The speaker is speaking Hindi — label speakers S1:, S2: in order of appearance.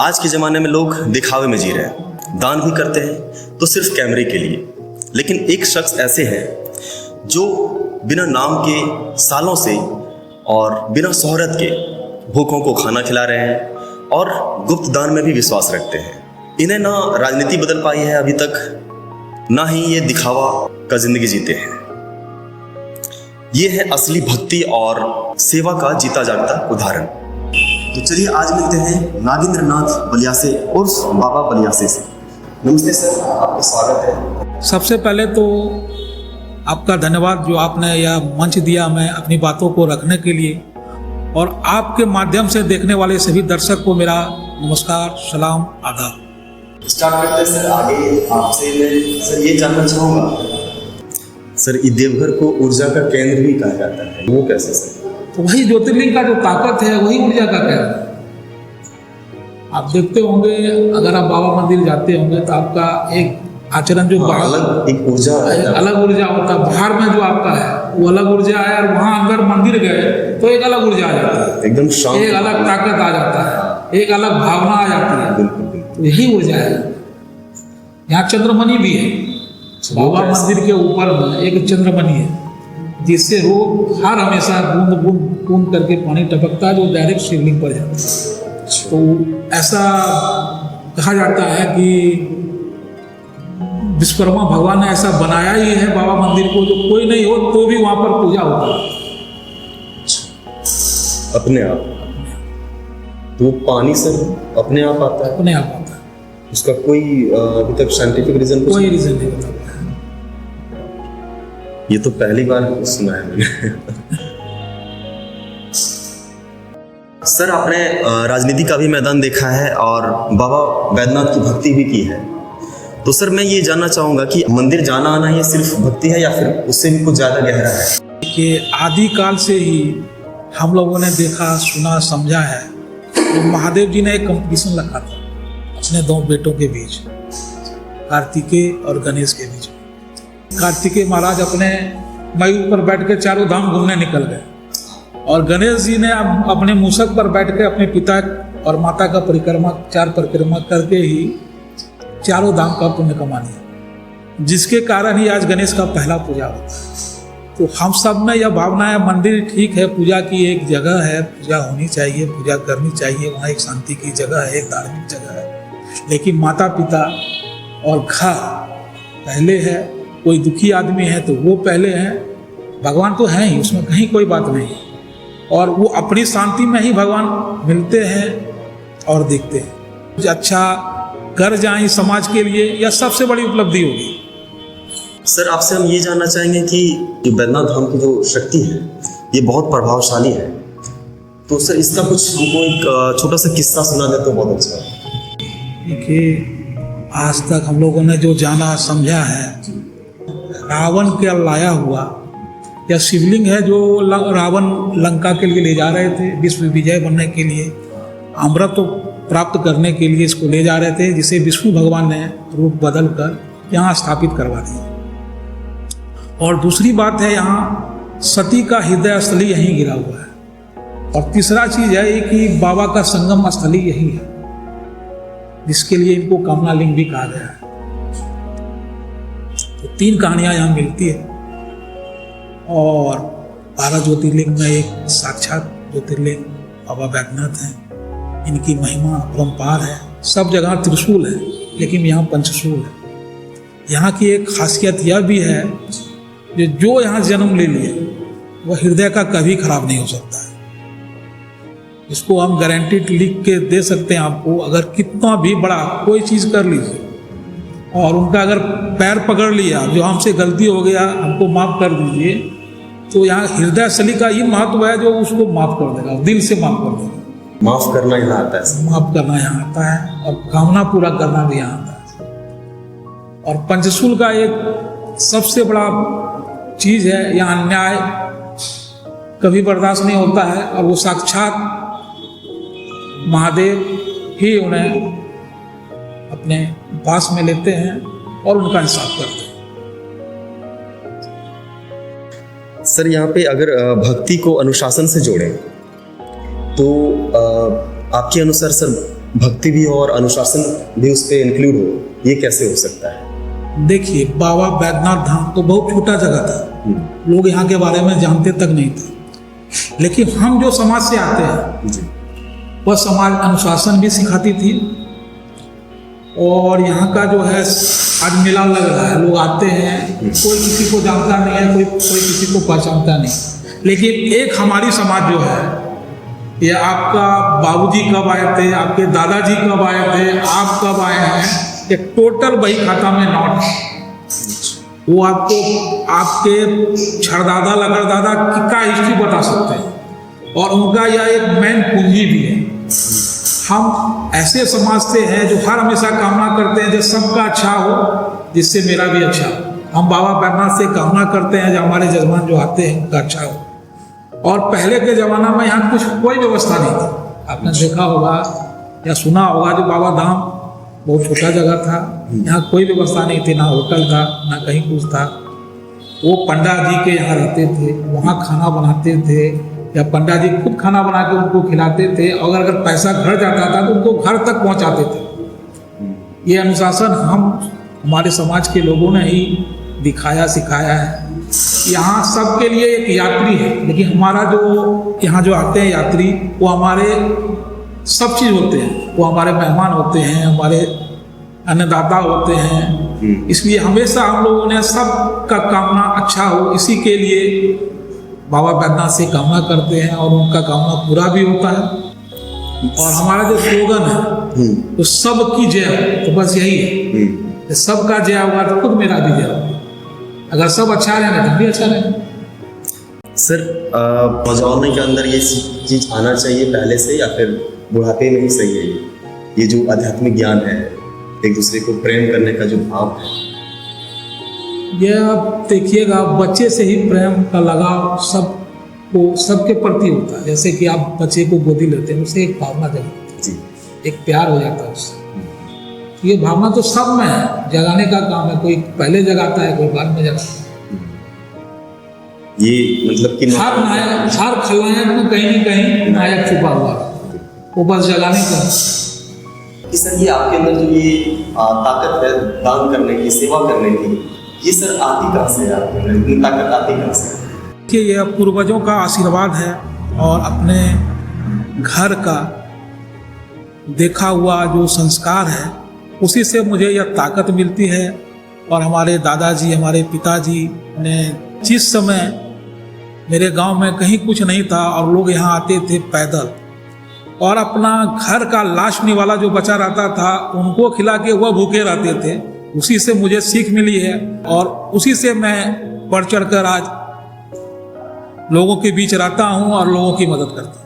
S1: आज के ज़माने में लोग दिखावे में जी रहे हैं, दान भी करते हैं तो सिर्फ कैमरे के लिए। लेकिन एक शख्स ऐसे हैं जो बिना नाम के सालों से और बिना शोहरत के भूखों को खाना खिला रहे हैं और गुप्त दान में भी विश्वास रखते हैं। इन्हें ना राजनीति बदल पाई है अभी तक, ना ही ये दिखावा का जिंदगी जीते हैं। ये है असली भक्ति और सेवा का जीता जागता उदाहरण। तो चलिए आज मिलते हैं नागेंद्र नाथ बलियासे उर्फ बाबा बलियासे से। नमस्ते सर, आपका स्वागत है।
S2: सबसे पहले तो आपका धन्यवाद जो आपने यह मंच दिया हमें अपनी बातों को रखने के लिए, और आपके माध्यम से देखने वाले सभी दर्शक को मेरा नमस्कार, सलाम, आदाब।
S1: स्टार्ट करते हैं सर। आगे आपसे मैं सर ये जानना चाहूँगा, सर ये देवघर को ऊर्जा का केंद्र भी कहा जाता है, वो कैसे सर?
S2: तो वही ज्योतिर्लिंग का जो ताकत है वही ऊर्जा का केंद्र है। आप देखते होंगे, अगर आप बाबा मंदिर जाते होंगे तो आपका एक आचरण जो
S1: अलग एक ऊर्जा
S2: अलग ऊर्जा होता है। बाहर में जो आपका है वो अलग ऊर्जा है, और वहाँ अंदर मंदिर गए तो एक अलग ऊर्जा आ जाती है,
S1: एकदम शांत,
S2: एक अलग ताकत आ जाता है, एक अलग भावना आ जाती है। तो यही ऊर्जा है। यहाँ चंद्रमणि भी है, बाबा मंदिर के ऊपर में एक चंद्रमणि है, जिससे रोज हर हमेशा बूंद बूंद बूंद करके पानी टपकता है, जो डायरेक्ट शिवलिंग पर जाता है। तो ऐसा कहा जाता है कि विश्वकर्मा भगवान ने ऐसा बनाया ही है बाबा मंदिर को, जो कोई नहीं हो तो भी वहां पर पूजा होता है
S1: अपने आप। तो पानी सर अपने आप आता है?
S2: अपने आप आता है,
S1: उसका कोई अभी तक साइंटिफिक रीजन?
S2: कोई रीजन नहीं बताता।
S1: ये तो पहली बार सुना है मैंने। सर आपने राजनीति का भी मैदान देखा है और बाबा बैद्यनाथ की भक्ति भी की है, तो सर मैं ये जानना चाहूँगा कि मंदिर जाना आना ये सिर्फ भक्ति है या फिर उससे भी कुछ ज़्यादा गहरा है?
S2: कि आदि काल से ही हम लोगों ने देखा, सुना, समझा है। तो महादेव जी ने एक कंपटीशन रखा था अपने दो बेटों के बीच, कार्तिकेय और गणेश के बीच। कार्तिकेय महाराज अपने मयूर पर बैठ के चारों धाम घूमने निकल गए, और गणेश जी ने अपने मूषक पर बैठ के अपने पिता और माता का चार परिक्रमा करके ही चारों धाम का पुण्य कमा लिया, जिसके कारण ही आज गणेश का पहला पूजा होता है। तो हम सब में यह भावना है, मंदिर ठीक है, पूजा की एक जगह है, पूजा होनी चाहिए, पूजा करनी चाहिए, वहाँ एक शांति की जगह है, एक धार्मिक जगह है, लेकिन माता पिता और घर पहले है। कोई दुखी आदमी है तो वो पहले है, भगवान तो है ही, उसमें कहीं कोई बात नहीं, और वो अपनी शांति में ही भगवान मिलते हैं और देखते हैं। कुछ अच्छा कर जाएं समाज के लिए, यह सबसे बड़ी उपलब्धि होगी।
S1: सर आपसे हम ये जानना चाहेंगे कि बैद्यनाथ धाम की जो शक्ति है ये बहुत प्रभावशाली है, तो सर इसका कुछ हमको एक छोटा सा किस्सा सुना दे तो बहुत अच्छा है।
S2: देखिए, आज तक हम लोगों ने जो जाना समझा है, रावण के लाया हुआ या शिवलिंग है जो रावण लंका के लिए ले जा रहे थे, विश्व विजय बनने के लिए, अमृत तो प्राप्त करने के लिए इसको ले जा रहे थे, जिसे विष्णु भगवान ने रूप बदल कर यहाँ स्थापित करवा दिया। और दूसरी बात है, यहाँ सती का हृदय स्थली यहीं गिरा हुआ है। और तीसरा चीज है कि बाबा का संगम स्थली यही है, जिसके लिए इनको कामना लिंग भी कहा गया है। तो 3 कहानियां यहाँ मिलती है, और 12 ज्योतिर्लिंग में एक साक्षात ज्योतिर्लिंग बाबा बैद्यनाथ हैं। इनकी महिमा अपरंपार है। सब जगह त्रिशूल है, लेकिन यहाँ पंचशूल है। यहाँ की एक खासियत यह भी है, जो यहाँ जन्म ले लिए वह हृदय का कभी खराब नहीं हो सकता है। इसको हम गारंटीड लिख के दे सकते हैं आपको। अगर कितना भी बड़ा कोई चीज़ कर लीजिए और उनका अगर पैर पकड़ लिया, जो हमसे गलती हो गया हमको माफ़ कर दीजिए, तो यहाँ हृदय स्थली का ये महत्व है, जो उसको माफ़ कर देगा, दिल से माफ़ कर देगा।
S1: माफ करना यहाँ आता है,
S2: माफ करना यहाँ आता है, और कामना पूरा करना भी यहाँ आता है। और पंचशूल का एक सबसे बड़ा चीज है, यहाँ अन्याय कभी बर्दाश्त नहीं होता है, और वो साक्षात महादेव ही उन्हें अपने पास में लेते हैं और उनका इंसाफ करते हैं।
S1: सर यहाँ पे अगर भक्ति को अनुशासन से जोड़ें तो आपके अनुसार सर भक्ति भी और अनुशासन भी उस पर इंक्लूड हो, ये कैसे हो सकता है?
S2: देखिए, बाबा बैद्यनाथ धाम तो बहुत छोटा जगह था, लोग यहाँ के बारे में जानते तक नहीं थे। लेकिन हम जो समाज से आते हैं
S1: जी।
S2: वह समाज अनुशासन भी सिखाती थी। और यहाँ का जो है आज मेला लग रहा है, लोग आते हैं, कोई किसी को जानता नहीं है, कोई किसी को पहचानता नहीं। लेकिन एक हमारी समाज जो है, ये आपका बाबूजी कब आए थे, आपके दादाजी कब आए थे, आप कब आए हैं, एक टोटल बही खाता में नोट, वो आपको आपके छड़दादा लगड़दादा का हिस्ट्री बता सकते हैं। और उनका यह एक मेन पूंजी भी है। हम ऐसे समाज से हैं जो हर हमेशा कामना करते हैं जो सबका अच्छा हो, जिससे मेरा भी अच्छा हो। हम बाबा बैद्यनाथ से कामना करते हैं जो हमारे जजमान जो आते हैं उनका अच्छा हो। और पहले के ज़माना में यहाँ कोई व्यवस्था नहीं थी। आपने देखा होगा या सुना होगा, जो बाबा धाम बहुत छोटा जगह था, यहाँ कोई व्यवस्था नहीं थी, ना होटल था, ना कहीं कुछ था। वो पंडा जी के यहाँ रहते थे, वहाँ खाना बनाते थे, या पंडा जी खुद खाना बना के उनको खिलाते थे। और अगर पैसा घर जाता था तो उनको घर तक पहुँचाते थे। ये अनुशासन हमारे समाज के लोगों ने ही दिखाया सिखाया है। यहाँ सबके लिए एक यात्री है, लेकिन हमारा जो यहाँ जो आते हैं यात्री, वो हमारे सब चीज़ होते हैं, वो हमारे मेहमान होते हैं, हमारे अन्नदाता होते हैं। इसलिए हमेशा हम लोगों ने सबका कामना अच्छा हो, इसी के लिए बाबा बैद्यनाथ से कामना करते हैं और उनका कामना पूरा भी होता है। और हमारा जो स्लोगन है तो सबकी जय हो, तो बस यही है, सबका जय होगा तो खुद मेरा भी जय होगा। अगर सब अच्छा रहेंगे तो भी अच्छा रहेंगे।
S1: सर, नौजवानों के अंदर ये चीज आना चाहिए पहले से, या फिर बुढ़ापे में ही सही है? ये जो आध्यात्मिक ज्ञान है, एक दूसरे को प्रेम करने का जो भाव है,
S2: ये आप देखिएगा, बच्चे से ही प्रेम का लगाव सबके प्रति होता है। जैसे कि आप बच्चे को गोदी लेते हैं, उससे एक भावना जगाती है, एक प्यार हो जाता है उससे। ये भावना तो सब में है, जगाने का काम है। कोई पहले जगाता है, कोई बाद में जगाता है।
S1: ये मतलब कि
S2: हर खलनायक में कहीं न कहीं नायक छुपा हुआ है, वो बस जगाने का।
S1: कि सर, ये आपके अंदर जो ये ताकत है दान करने की, सेवा करने की, ये सर आती कहाँ से है? आपके अंदर इतनी ताकत आती कहाँ से?
S2: कि यह पूर्वजों का आशीर्वाद है और अपने घर का देखा हुआ जो संस्कार है, उसी से मुझे यह ताकत मिलती है। और हमारे दादाजी, हमारे पिताजी ने जिस समय मेरे गांव में कहीं कुछ नहीं था और लोग यहाँ आते थे पैदल, और अपना घर का लास्ट में वाला जो बचा रहता था उनको खिला के वह भूखे रहते थे, उसी से मुझे सीख मिली है। और उसी से मैं बढ़ चढ़ कर आज लोगों के बीच रहता हूँ और लोगों की मदद करता हूँ।